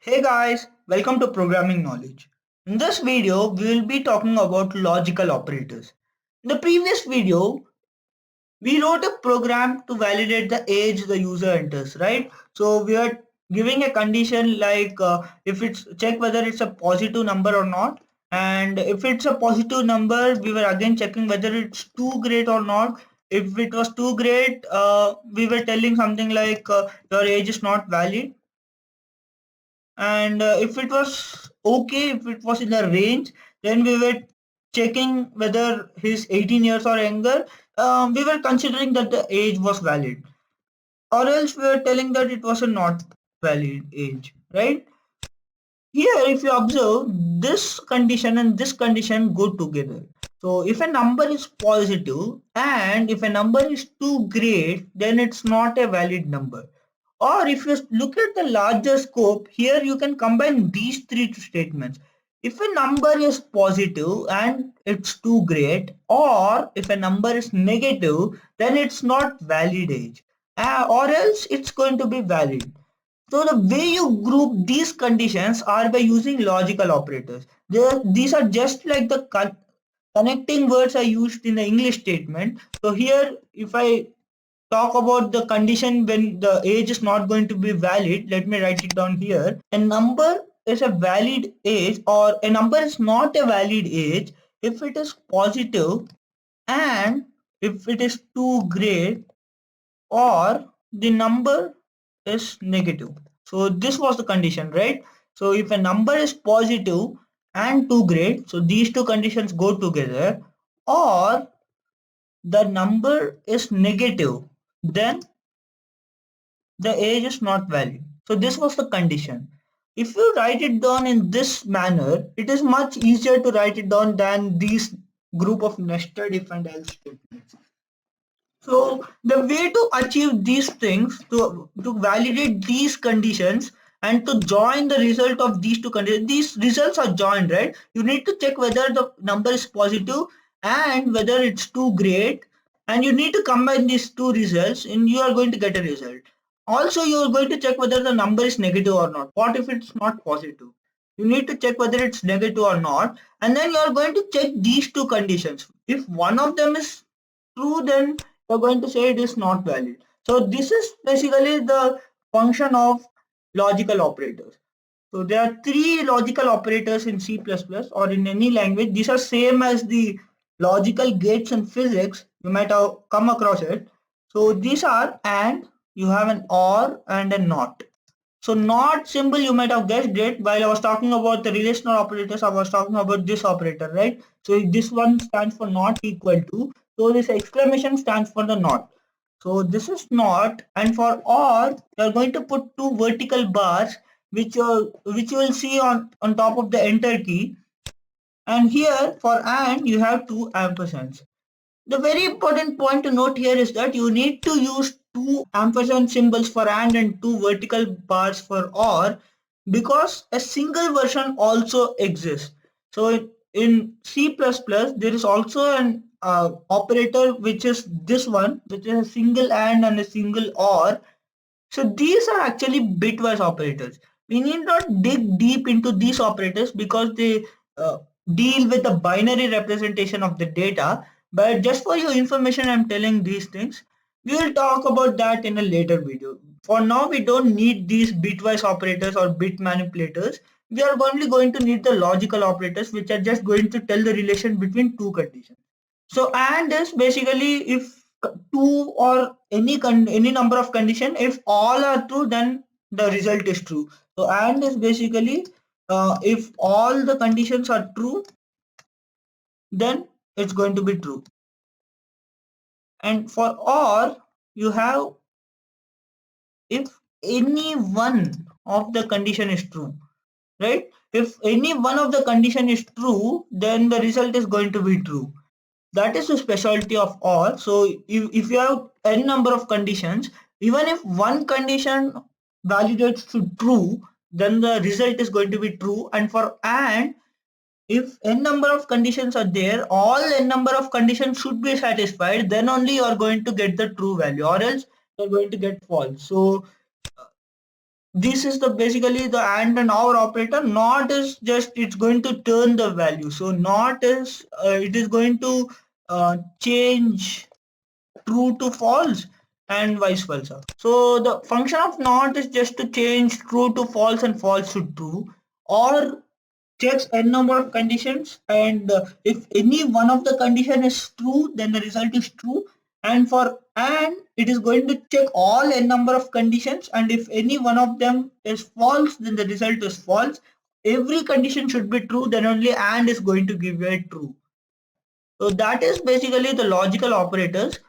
Hey guys, welcome to Programming Knowledge. In this video, we will be talking about logical operators. In the previous video, we wrote a program to validate the age the user enters, right? So we are giving a condition like if it's check whether it's a positive number or not, and if it's a positive number, we were again checking whether it's too great or not. If it was too great, we were telling something like your age is not valid, and if it was okay, if it was in the range, then we were checking whether he's 18 years or younger. We were considering that the age was valid, or else we were telling that it was a not valid age, right? Here if you observe, this condition and this condition go together. So if a number is positive and if a number is too great, then it's not a valid number. Or if you look at the larger scope, here you can combine these three statements. If a number is positive and it's too great, or if a number is negative, then it's not valid age, or else it's going to be valid. So the way you group these conditions are by using logical operators. These are just like the connecting words are used in the English statement. So here, if I talk about the condition when the age is not going to be valid, let me write it down here. A number is a valid age or a number is not a valid age if it is positive and if it is too great, or the number is negative. So this was the condition, right? So if a number is positive and too great, so these two conditions go together, or the number is negative, then the age is not valid. So this was the condition. If you write it down in this manner, it is much easier to write it down than these group of nested if and else statements. So the way to achieve these things, to validate these conditions and to join the result of these two conditions, these results are joined, right? You need to check whether the number is positive and whether it's too great, and you need to combine these two results and you are going to get a result. Also, you are going to check whether the number is negative or not. What if it's not positive? You need to check whether it's negative or not, and then you are going to check these two conditions. If one of them is true, then you're going to say it is not valid. So this is basically the function of logical operators. So there are three logical operators in C++ or in any language. These are same as the logical gates in physics. You might have come across it. So these are and, you have an or and a not. So not symbol, you might have guessed it. While I was talking about the relational operators, I was talking about this operator, right? So this one stands for not equal to. So this exclamation stands for the not. So this is not, and for or, you are going to put two vertical bars, which you will see on top of the enter key. And here for and, you have two ampersands. The very important point to note here is that you need to use two ampersand symbols for and two vertical bars for or, because a single version also exists. So in C++, there is also an operator which is this one, which is a single and a single or. So these are actually bitwise operators. We need not dig deep into these operators because they deal with the binary representation of the data. But just for your information, I'm telling these things. We will talk about that in a later video. For now, we don't need these bitwise operators or bit manipulators. We are only going to need the logical operators, which are just going to tell the relation between two conditions. So and is basically if two or any number of condition, if all are true, then the result is true. So and is basically if all the conditions are true, then it's going to be true. And for or, you have if any one of the condition is true, right? If any one of the condition is true, then the result is going to be true. That is the specialty of or. So if you have any number of conditions, even if one condition validates to true, then the result is going to be true. And for and, if n number of conditions are there, all n number of conditions should be satisfied, then only you are going to get the true value, or else you're going to get false. So this is the basically the and or operator. Not is just it's going to turn the value. So not is it is going to change true to false and vice versa. So the function of not is just to change true to false and false to true, or checks n number of conditions, and if any one of the condition is true, then the result is true. And for and it is going to check all n number of conditions, and if any one of them is false, then the result is false. Every condition should be true, then only and is going to give you a true. So that is basically the logical operators.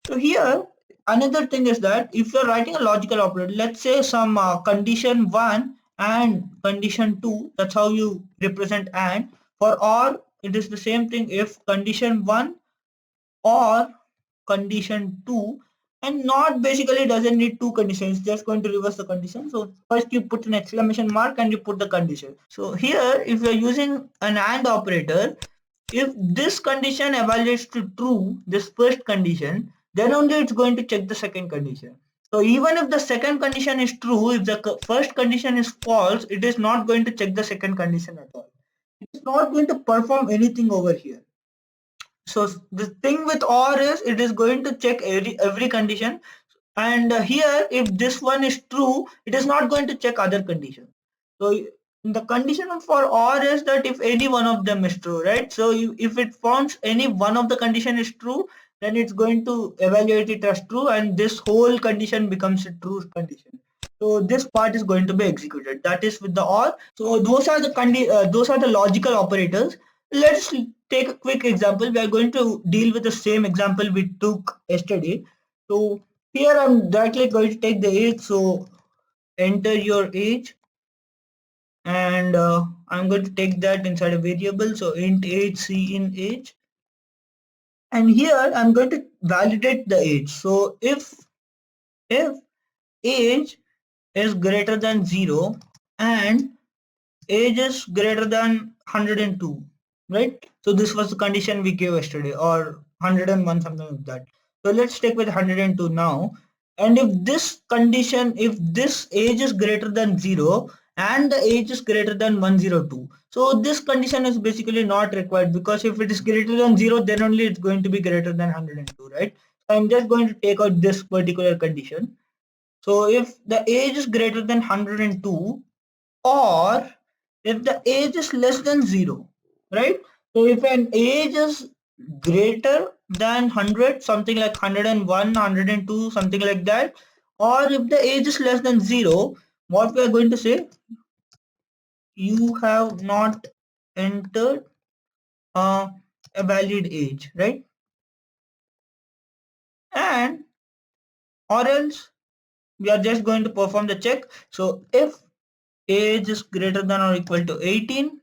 So here another thing is that if you're writing a logical operator, let's say some condition 1 and condition 2, that's how you represent and. For or it is the same thing, if condition 1 or condition 2, and not basically doesn't need two conditions, just going to reverse the condition. So first you put an exclamation mark and you put the condition. So here if you're using an and operator, if this condition evaluates to true, this first condition, then only it's going to check the second condition. So even if the second condition is true, if the first condition is false, it is not going to check the second condition at all. It's not going to perform anything over here. So the thing with OR is it is going to check every condition, and here if this one is true, it is not going to check other conditions. So the condition for OR is that if any one of them is true, right? So if it finds any one of the condition is true, then it's going to evaluate it as true, and this whole condition becomes a true condition. So this part is going to be executed. That is with the OR. So those are the those are the logical operators. Let's take a quick example. We are going to deal with the same example we took yesterday. So here I'm directly going to take the age. So enter your age, and I'm going to take that inside a variable. So int age, c in age, and here I'm going to validate the age. So if age is greater than 0 and age is greater than 102, right? So this was the condition we gave yesterday, or 101, something like that. So let's stick with 102 now. And if this condition, if this age is greater than 0 and the age is greater than 102, so this condition is basically not required, because if it is greater than 0, then only it's going to be greater than 102, right? So I'm just going to take out this particular condition. So if the age is greater than 102, or if the age is less than 0, right? So if an age is greater than 100, something like 101, 102, something like that, or if the age is less than 0, what we are going to say, you have not entered a valid age, right? And or else we are just going to perform the check. So if age is greater than or equal to 18,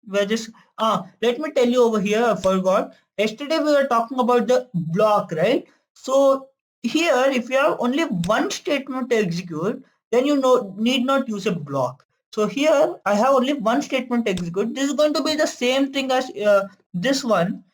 we're just let me tell you over here, I forgot. Yesterday we were talking about the block, right? So here if you have only one statement to execute, then you need not use a block. So here I have only one statement to execute. This is going to be the same thing as this one.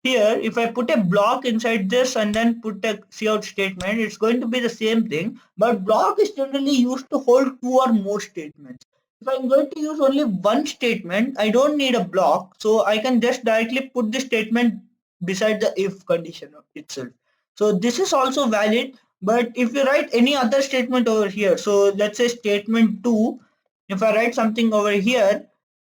Here if I put a block inside this and then put a cout statement, it's going to be the same thing, but block is generally used to hold two or more statements. If I'm going to use only one statement, I don't need a block, so I can just directly put the statement beside the if condition itself. So this is also valid, but if you write any other statement over here, so let's say statement 2, if I write something over here,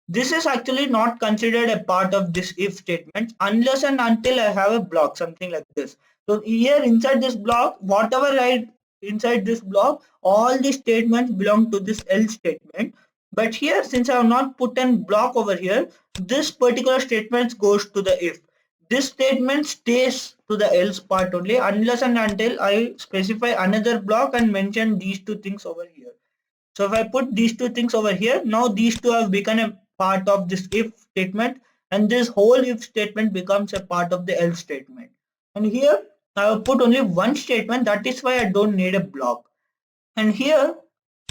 this is actually not considered a part of this if statement unless and until I have a block, something like this. So here inside this block, whatever I inside this block, all the statements belong to this else statement. But here, since I have not put a block over here, this particular statement goes to the if. This statement stays to the else part only unless and until I specify another block and mention these two things over here. So if I put these two things over here, now these two have become a part of this if statement, and this whole if statement becomes a part of the else statement. And here I have put only one statement, that is why I don't need a block. And here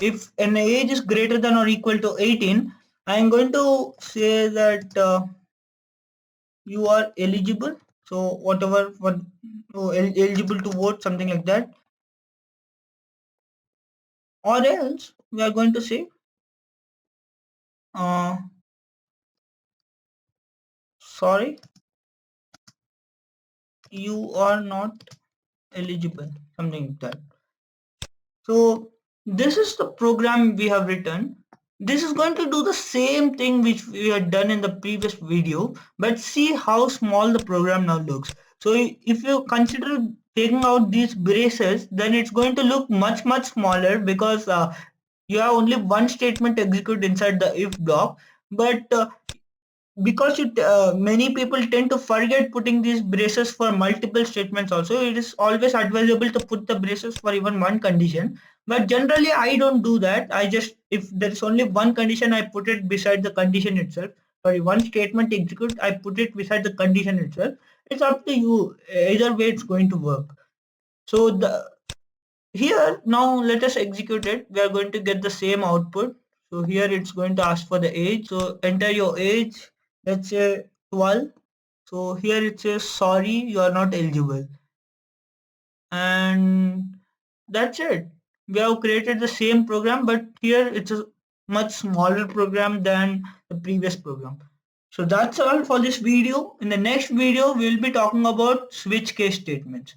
if an age is greater than or equal to 18, I am going to say that you are eligible. So whatever, eligible to vote, something like that. Or else we are going to say sorry, you are not eligible, something like that. So this is the program we have written. This is going to do the same thing which we had done in the previous video, but see how small the program now looks. So if you consider taking out these braces, then it's going to look much smaller, because you have only one statement execute inside the if block. But because many people tend to forget putting these braces for multiple statements also, it is always advisable to put the braces for even one condition. But generally I don't do that. I just, if there is only one condition, I put it beside the condition itself. Sorry, one statement execute, I put it beside the condition itself. It's up to you, either way it's going to work. So the here, now let us execute it. We are going to get the same output. So here it's going to ask for the age. So enter your age, let's say 12. So here it says sorry, you are not eligible. And that's it. We have created the same program, but here it's a much smaller program than the previous program. So that's all for this video. In the next video, we'll be talking about switch case statements.